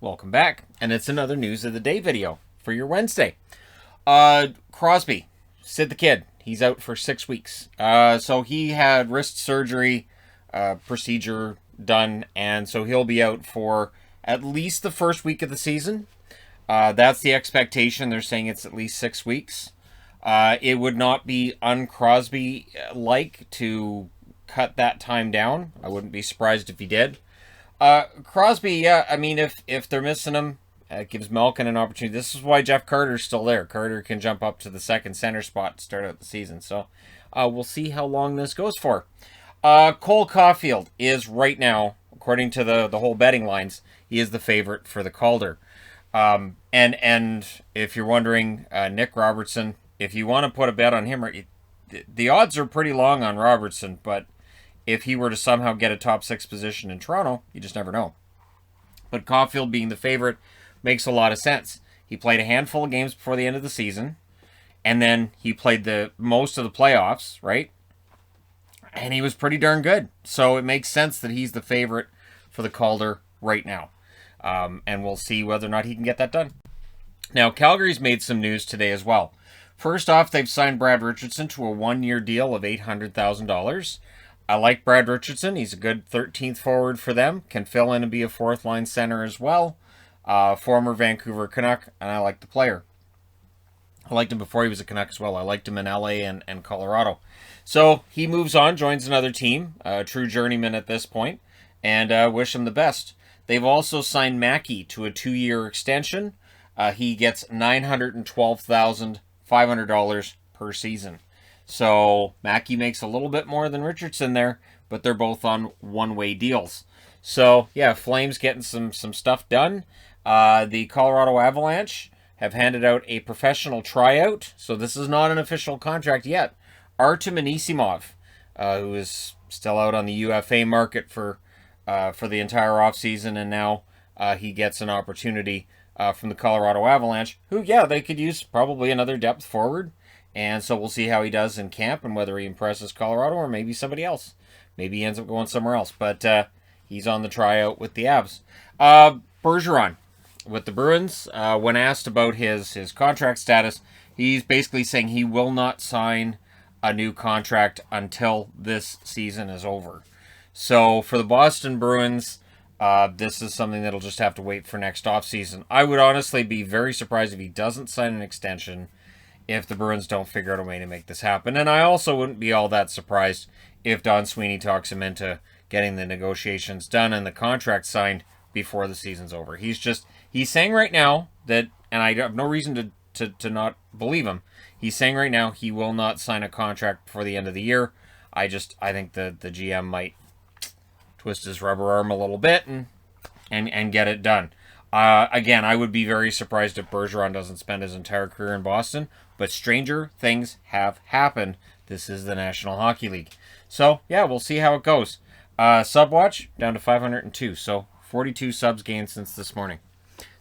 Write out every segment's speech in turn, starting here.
welcome back. And it's another News of the Day video for your Wednesday. Crosby, Sid the Kid, he's out for 6 weeks. So he had wrist surgery, procedure done, and so he'll be out for at least the first week of the season. That's the expectation. They're saying it's at least 6 weeks. It would not be un-Crosby-like to cut that time down. I wouldn't be surprised if he did. Crosby, yeah, I mean, if they're missing him, it gives Malkin an opportunity. This is why Jeff Carter's still there. Carter can jump up to the second center spot to start out the season. So we'll see how long this goes for. Cole Caulfield is right now, according to the whole betting lines, he is the favorite for the Calder. And if you're wondering, Nick Robertson, if you want to put a bet on him, the odds are pretty long on Robertson, but if he were to somehow get a top 6 position in Toronto, you just never know. But Caulfield being the favorite makes a lot of sense. He played a handful of games before the end of the season, and then he played the most of the playoffs, right? And he was pretty darn good. So it makes sense that he's the favorite for the Calder right now. And we'll see whether or not he can get that done. Now, Calgary's made some news today as well. First off, they've signed Brad Richardson to a 1-year deal of $800,000. I like Brad Richardson. He's a good 13th forward for them. Can fill in and be a 4th-line center as well. Former Vancouver Canuck, and I like the player. I liked him before he was a Canuck as well. I liked him in LA and Colorado. So he moves on, joins another team, a true journeyman at this point, and wish him the best. They've also signed Mackey to a 2-year extension. He gets $912,500 per season. So Mackey makes a little bit more than Richardson there, but they're both on one-way deals. So yeah, Flames getting some stuff done. The Colorado Avalanche have handed out a professional tryout, so this is not an official contract yet. Artem Anisimov, who is still out on the UFA market for the entire offseason, and now he gets an opportunity from the Colorado Avalanche, who, yeah, they could use probably another depth forward. And so we'll see how he does in camp and whether he impresses Colorado or maybe somebody else. Maybe he ends up going somewhere else. But he's on the tryout with the Avs. Bergeron with the Bruins, when asked about his contract status, he's basically saying he will not sign a new contract until this season is over. So for the Boston Bruins, this is something that'll just have to wait for next offseason. I would honestly be very surprised if he doesn't sign an extension if the Bruins don't figure out a way to make this happen. And I also wouldn't be all that surprised if Don Sweeney talks him into getting the negotiations done and the contract signed before the season's over. He's saying right now that, and I have no reason to not believe him, he's saying right now he will not sign a contract before the end of the year. I think the GM might twist his rubber arm a little bit and get it done. Again, I would be very surprised if Bergeron doesn't spend his entire career in Boston, but stranger things have happened. This is the National Hockey League. So, yeah, we'll see how it goes. Subwatch, down to 502, so 42 subs gained since this morning.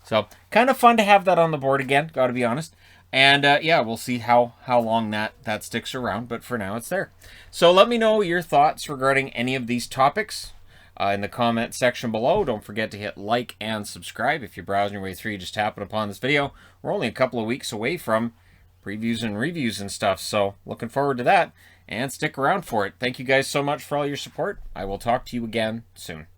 So, kind of fun to have that on the board again, gotta be honest. And, yeah, we'll see how long that sticks around, but for now it's there. So, let me know your thoughts regarding any of these topics in the comment section below. Don't forget to hit like and subscribe. If you're browsing your way through, you just happen upon this video. We're only a couple of weeks away from previews and reviews and stuff, so looking forward to that, and stick around for it. Thank you guys so much for all your support. I will talk to you again soon.